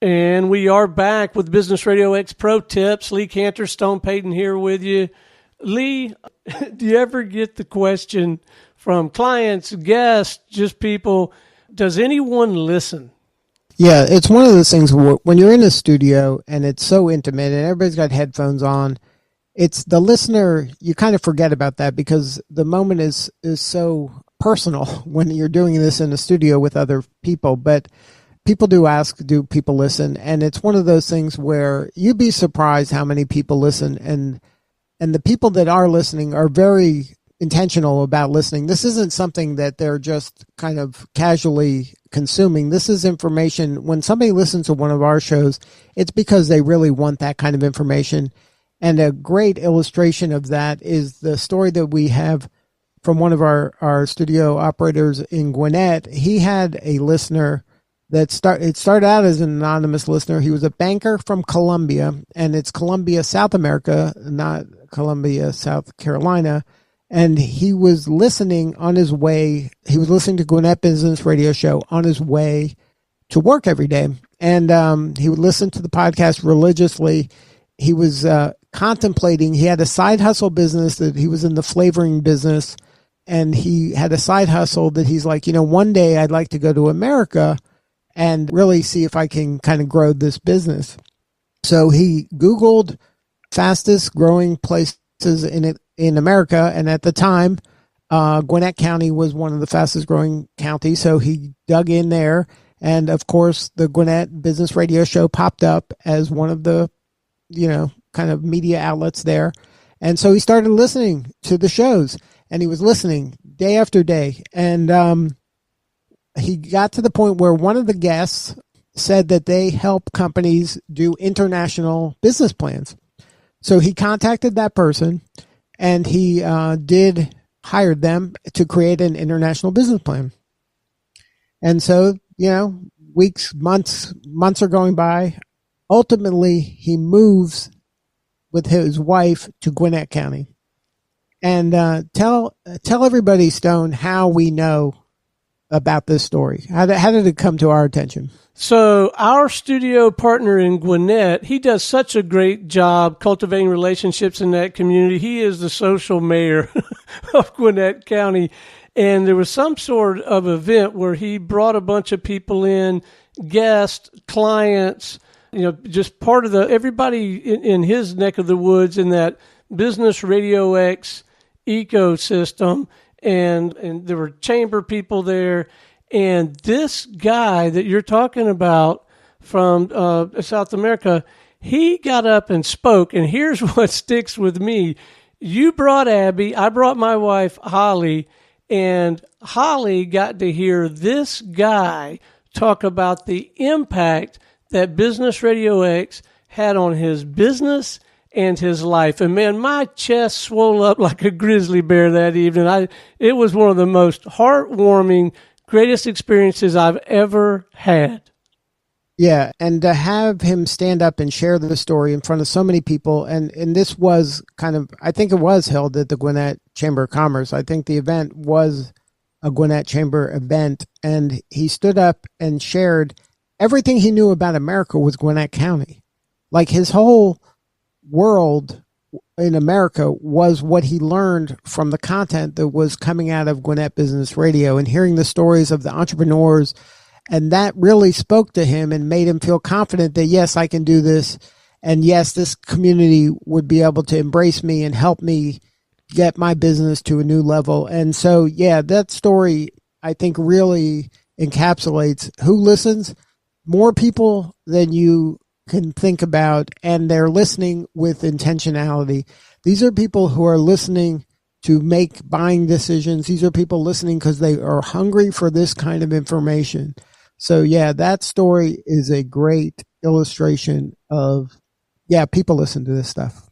And we are back with Business RadioX Pro Tips. Lee Kantor, Stone Payton here with you. Lee, do you ever get the question from clients, guests, just people, does anyone listen? Yeah, it's one of those things where when you're in a studio and it's so intimate and everybody's got headphones on, it's the listener, you kind of forget about that because the moment is so personal when you're doing this in a studio with other people. But people do ask, do people listen? And it's one of those things where you'd be surprised how many people listen. And the people that are listening are very intentional about listening. This isn't something that they're just kind of casually consuming. This is information. When somebody listens to one of our shows, it's because they really want that kind of information. And a great illustration of that is the story that we have from one of our studio operators in Gwinnett. He had a listener it started out as an anonymous listener. He was a banker from Colombia, and it's Colombia, South America, not Columbia, South Carolina. And he was listening on his way. He was listening to Gwinnett Business Radio Show on his way to work every day. And he would listen to the podcast religiously. He was contemplating. He had a side hustle business that he was in the flavoring business. And he had a side hustle that he's like, one day I'd like to go to America and really see if I can kind of grow this business. So he Googled fastest growing places in America. And at the time, Gwinnett County was one of the fastest growing counties. So he dug in there. And of course, the Gwinnett Business Radio Show popped up as one of the, kind of media outlets there. And so he started listening to the shows, and he was listening day after day. And he got to the point where one of the guests said that they help companies do international business plans. So he contacted that person, and he hired them to create an international business plan. And so, weeks, months are going by. Ultimately, he moves with his wife to Gwinnett County. And tell everybody, Stone, how we know about this story. How did it come to our attention? So our studio partner in Gwinnett, he does such a great job cultivating relationships in that community. He is the social mayor of Gwinnett County. And there was some sort of event where he brought a bunch of people in, guests, clients, just part of everybody in his neck of the woods in that Business RadioX ecosystem. And there were chamber people there. And this guy that you're talking about from South America, he got up and spoke. And here's what sticks with me. You brought Abby, I brought my wife, Holly, and Holly got to hear this guy talk about the impact that Business RadioX had on his business and his life. And man, my chest swelled up like a grizzly bear that evening. It was one of the most heartwarming, greatest experiences I've ever had. Yeah, and to have him stand up and share the story in front of so many people, and this was I think it was held at the Gwinnett Chamber of Commerce. I think the event was a Gwinnett Chamber event, and he stood up and shared everything he knew about America with Gwinnett County. Like his whole world in America was what he learned from the content that was coming out of Gwinnett Business Radio and hearing the stories of the entrepreneurs. And that really spoke to him and made him feel confident that, yes, I can do this. And yes, this community would be able to embrace me and help me get my business to a new level. And so, yeah, that story, I think, really encapsulates who listens. More people than you can think about, and they're listening with intentionality. These are people who are listening to make buying decisions. These are people listening because they are hungry for this kind of information. So yeah, that story is a great illustration of, people listen to this stuff.